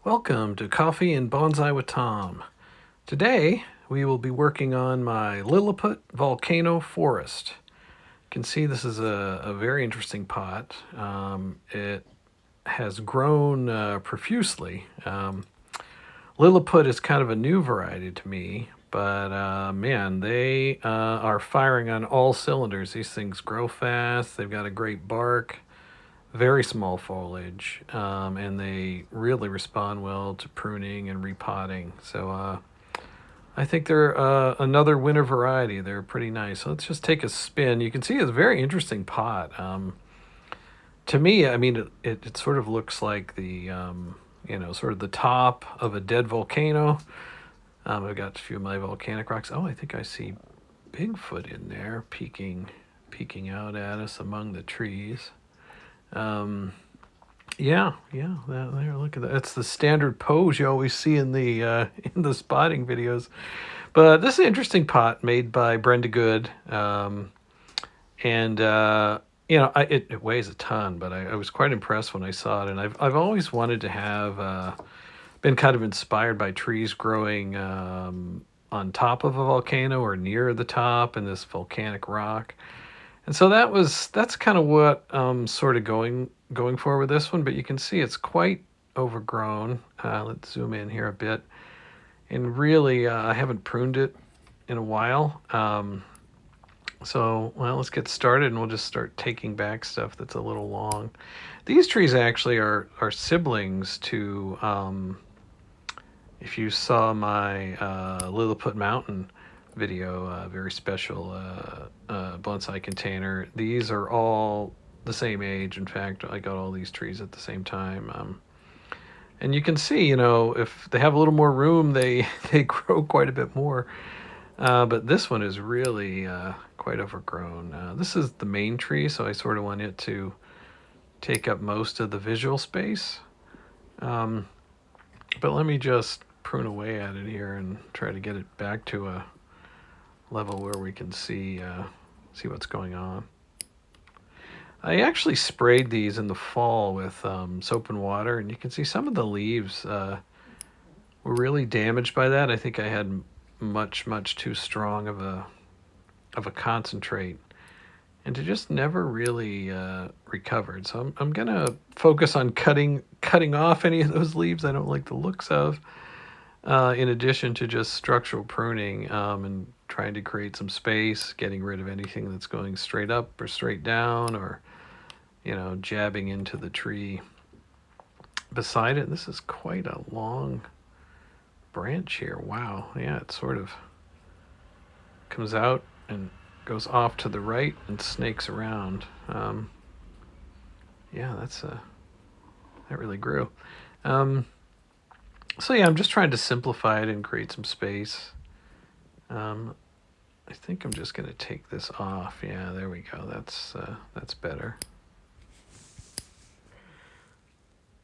Welcome to Coffee and Bonsai with Tom. Today we will be working on my Lilliput Volcano forest. You can see this is a very interesting pot. It has grown profusely. Lilliput is kind of a new variety to me, but man, they are firing on all cylinders. These things grow fast, they've got a great bark, very small foliage, and they really respond well to pruning and repotting. So I think they're another winter variety. They're pretty nice. So let's just take a spin. You can see it's a very interesting pot. To me, I mean, it sort of looks like the, sort of the top of a dead volcano. I've got a few of my volcanic rocks. Oh, I think I see Bigfoot in there peeking out at us among the trees. Yeah, there. Look at that. It's the standard pose you always see in the spotting videos. But this is an interesting pot made by Brenda Good, and it weighs a ton. But I was quite impressed when I saw it, and I've always wanted to have been kind of inspired by trees growing on top of a volcano or near the top in this volcanic rock. And so that's kind of what I'm sort of going for with this one, but you can see it's quite overgrown. Let's zoom in here a bit. And really, I haven't pruned it in a while. Let's get started and we'll just start taking back stuff that's a little long. These trees actually are siblings to, if you saw my Lilliput Mountain video, very special bonsai container. These are all the same age. In fact, I got all these trees at the same time. And you can see, if they have a little more room, they grow quite a bit more. But this one is really quite overgrown. This is the main tree, so I sort of want it to take up most of the visual space. But let me just prune away at it here and try to get it back to a level where we can see what's going on. I actually sprayed these in the fall with soap and water, and you can see some of the leaves were really damaged by that. I think I had much too strong of a concentrate, and it just never really recovered. So I'm gonna focus on cutting off any of those leaves I don't like the looks of, in addition to just structural pruning and trying to create some space, getting rid of anything that's going straight up or straight down, or jabbing into the tree beside it. This is quite a long branch here. Wow. Yeah, it sort of comes out and goes off to the right and snakes around. Yeah, that really grew. So yeah, I'm just trying to simplify it and create some space. I think I'm just going to take this off. Yeah, there we go. That's better.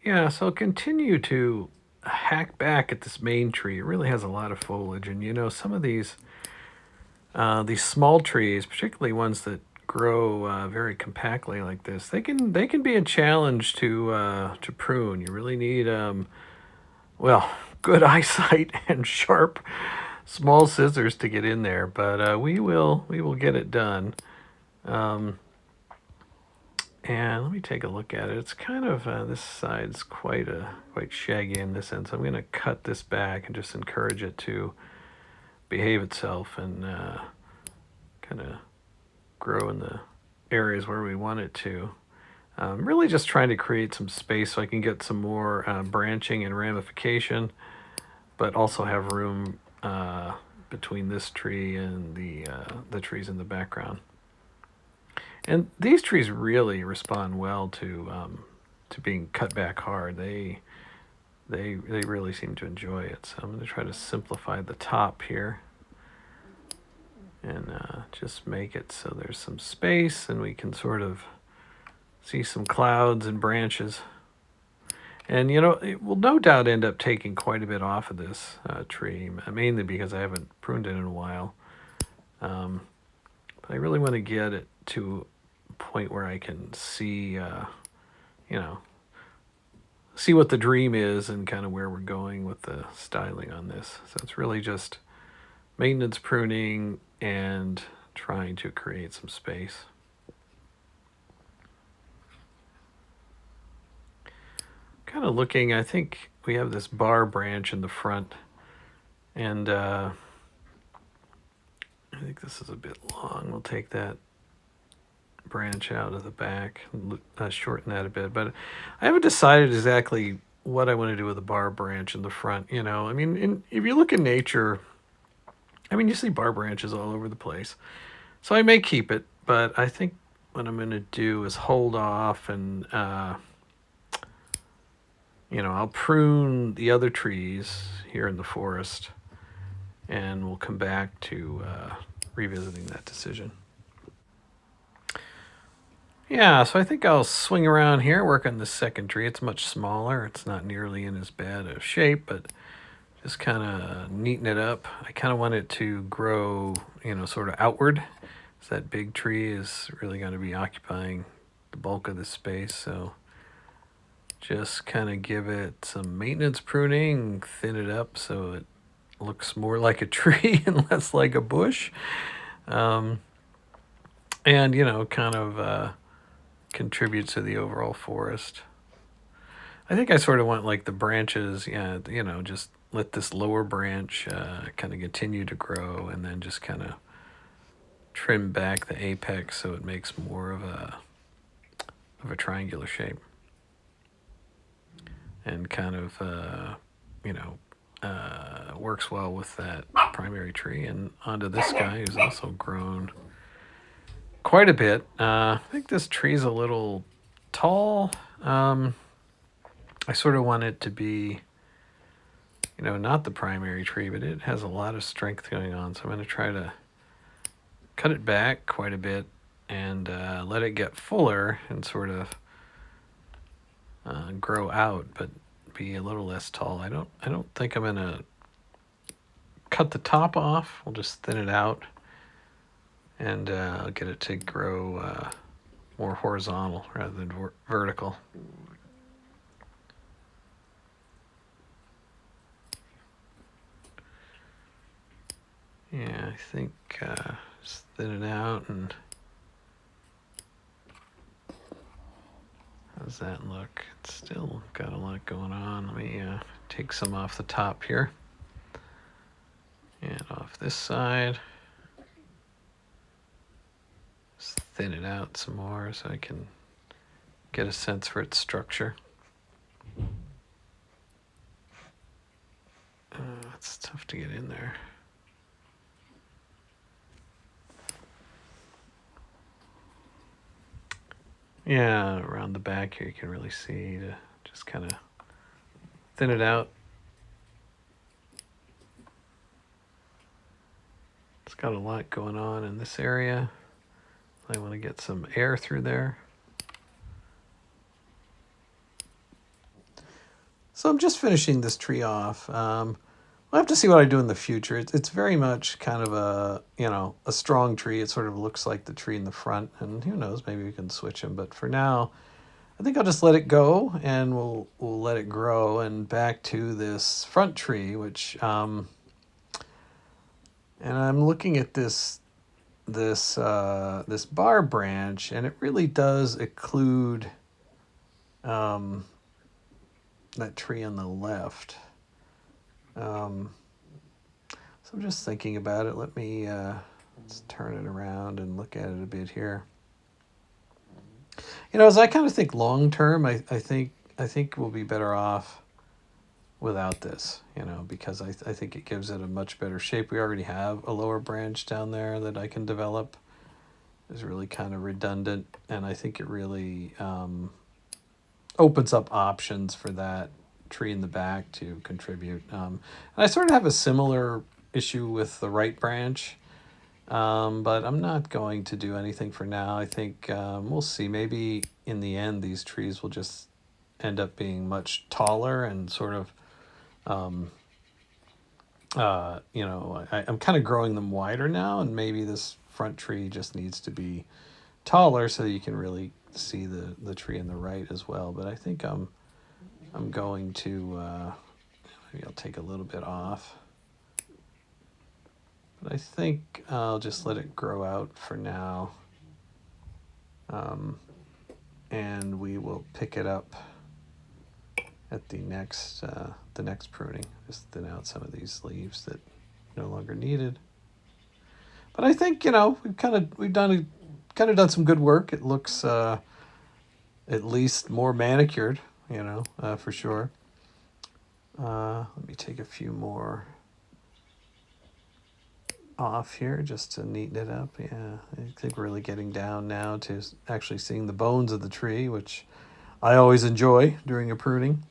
Yeah, so I'll continue to hack back at this main tree. It really has a lot of foliage, and some of these small trees, particularly ones that grow very compactly like this, they can be a challenge to prune. You really need good eyesight and sharp small scissors to get in there, but we will get it done. And let me take a look at it. It's kind of this side's quite shaggy in this end, so I'm going to cut this back and just encourage it to behave itself and kind of grow in the areas where we want it to. Really just trying to create some space so I can get some more branching and ramification, but also have room between this tree and the trees in the background. And these trees really respond well to being cut back hard. They really seem to enjoy it. So I'm going to try to simplify the top here and just make it so there's some space and we can sort of see some clouds and branches. And it will no doubt end up taking quite a bit off of this tree, mainly because I haven't pruned it in a while. But I really want to get it to a point where I can see, see what the dream is and kind of where we're going with the styling on this. So it's really just maintenance, pruning, and trying to create some space. Kind of looking, I think we have this bar branch in the front, and I think this is a bit long. We'll take that branch out of the back, shorten that a bit. But I haven't decided exactly what I want to do with the bar branch in the front. You know, I mean, if you look in nature, I mean, you see bar branches all over the place. So I may keep it, but I think what I'm going to do is hold off and, you know, I'll prune the other trees here in the forest, and we'll come back to revisiting that decision. Yeah, so I think I'll swing around here, work on the second tree. It's much smaller. It's not nearly in as bad a shape, but just kind of neaten it up. I kind of want it to grow, you know, sort of outward. So that big tree is really going to be occupying the bulk of the space. So just kind of give it some maintenance pruning, thin it up so it looks more like a tree and less like a bush. And, you know, kind of contribute to the overall forest. I think I sort of want like the branches, yeah, you know, just let this lower branch kind of continue to grow, and then just kind of trim back the apex so it makes more of a triangular shape, and kind of you know, works well with that primary tree. And onto this guy who's also grown quite a bit. I think this tree's a little tall. I sort of want it to be, you know, not the primary tree, but it has a lot of strength going on. So I'm going to try to cut it back quite a bit and let it get fuller and sort of grow out, but be a little less tall. I don't think I'm going to cut the top off. We'll just thin it out and get it to grow more horizontal rather than vertical. Yeah, I think just thin it out. And how's that look? It's still got a lot going on. Let me take some off the top here and off this side. Just thin it out some more so I can get a sense for its structure. It's tough to get in there. Yeah, around the back here you can really see to just kind of thin it out. It's got a lot going on in this area. I want to get some air through there. So I'm just finishing this tree off. We'll have to see what I do in the future. It's very much kind of a, you know, a strong tree. It sort of looks like the tree in the front, and who knows, maybe we can switch them. But for now, I think I'll just let it go, and we'll let it grow. And back to this front tree, which and I'm looking at this bar branch, and it really does occlude that tree on the left. So I'm just thinking about it. Let me let's turn it around and look at it a bit here. You know, as I kind of think long term, I think we'll be better off without this, you know, because I think it gives it a much better shape. We already have a lower branch down there that I can develop. It's really kind of redundant, and I think it really opens up options for that tree in the back to contribute. And I sort of have a similar issue with the right branch, but I'm not going to do anything for now. I think we'll see. Maybe in the end, these trees will just end up being much taller and sort of, you know, I'm kind of growing them wider now, and maybe this front tree just needs to be taller so you can really see the tree in the right as well. But I think I'm I'm going to, maybe I'll take a little bit off. But I think I'll just let it grow out for now. And we will pick it up at the next pruning. Just thin out some of these leaves that no longer needed. But I think we've done some good work. It looks at least more manicured, for sure. Let me take a few more off here just to neaten it up. Yeah, I think we're really getting down now to actually seeing the bones of the tree, which I always enjoy during a pruning.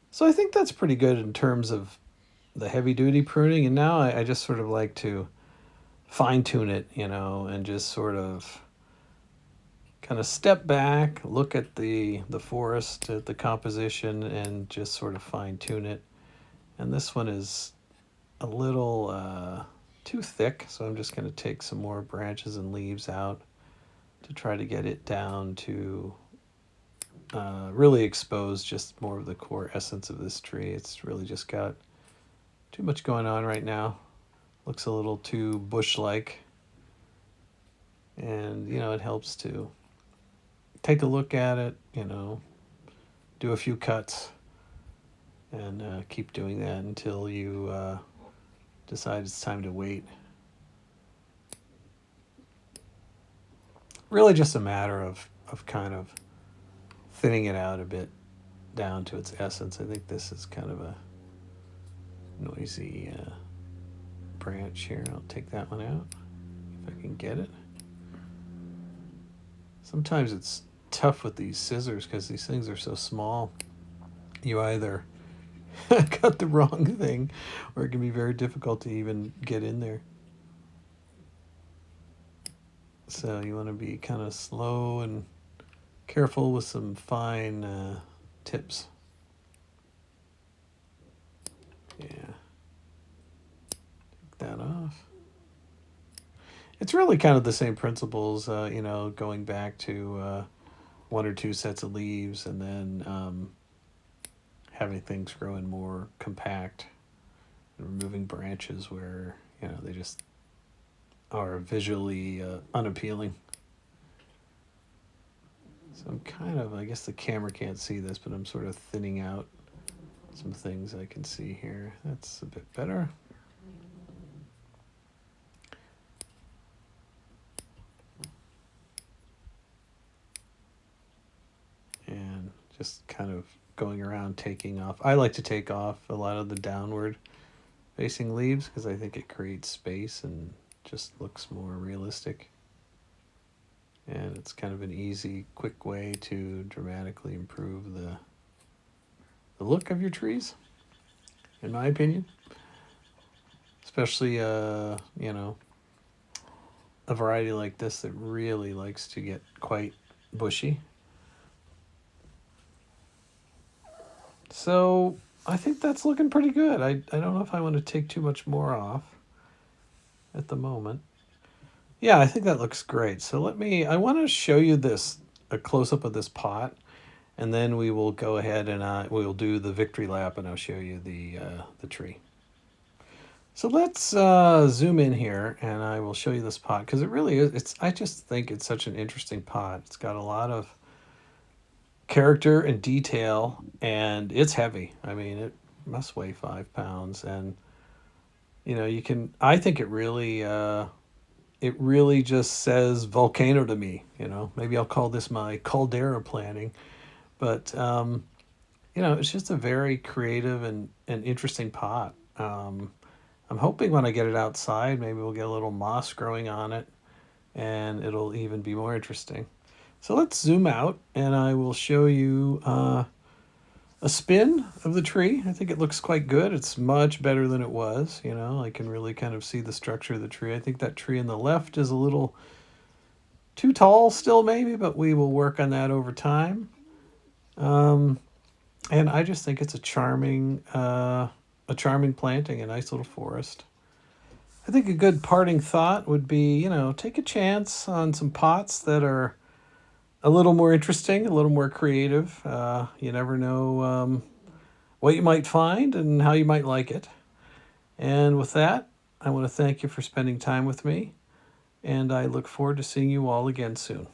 So I think that's pretty good in terms of the heavy duty pruning. And now I just sort of like to fine tune it, and just sort of kind of step back, look at the forest, at the composition, and just sort of fine tune it. And this one is a little too thick, so I'm just going to take some more branches and leaves out to try to get it down to really expose just more of the core essence of this tree. It's really just got too much going on right now. Looks a little too bush-like. And, it helps to take a look at it, do a few cuts, and keep doing that until you decide it's time to wait. Really just a matter of kind of thinning it out a bit down to its essence. I think this is kind of a noisy branch here. I'll take that one out if I can get it. Sometimes it's tough with these scissors because these things are so small. You either cut the wrong thing or it can be very difficult to even get in there. So you want to be kind of slow and careful with some fine tips. Yeah. Take that off. It's really kind of the same principles, going back to one or two sets of leaves and then having things grow in more compact and removing branches where, they just are visually unappealing. So I'm kind of, I guess the camera can't see this, but I'm sort of thinning out some things I can see here. That's a bit better. And just kind of going around taking off. I like to take off a lot of the downward facing leaves because I think it creates space and just looks more realistic. And it's kind of an easy, quick way to dramatically improve the look of your trees, in my opinion. Especially, a variety like this that really likes to get quite bushy. So I think that's looking pretty good. I don't know if I want to take too much more off at the moment. Yeah, I think that looks great. So I want to show you a close-up of this pot, and then we will go ahead and we'll do the victory lap, and I'll show you the tree. So let's zoom in here, and I will show you this pot, because it really is, I just think it's such an interesting pot. It's got a lot of character and detail, and it's heavy. I mean, it must weigh 5 pounds, and I think it really just says volcano to me. Maybe I'll call this my caldera planting, but it's just a very creative and interesting pot. I'm hoping when I get it outside, maybe we'll get a little moss growing on it, and it'll even be more interesting. So let's zoom out, and I will show you a spin of the tree. I think it looks quite good. It's much better than it was. I can really kind of see the structure of the tree. I think that tree on the left is a little too tall still, maybe, but we will work on that over time. And I just think it's a charming planting, a nice little forest. I think a good parting thought would be, take a chance on some pots that are a little more interesting, a little more creative. You never know what you might find and how you might like it. And with that, I want to thank you for spending time with me, and I look forward to seeing you all again soon.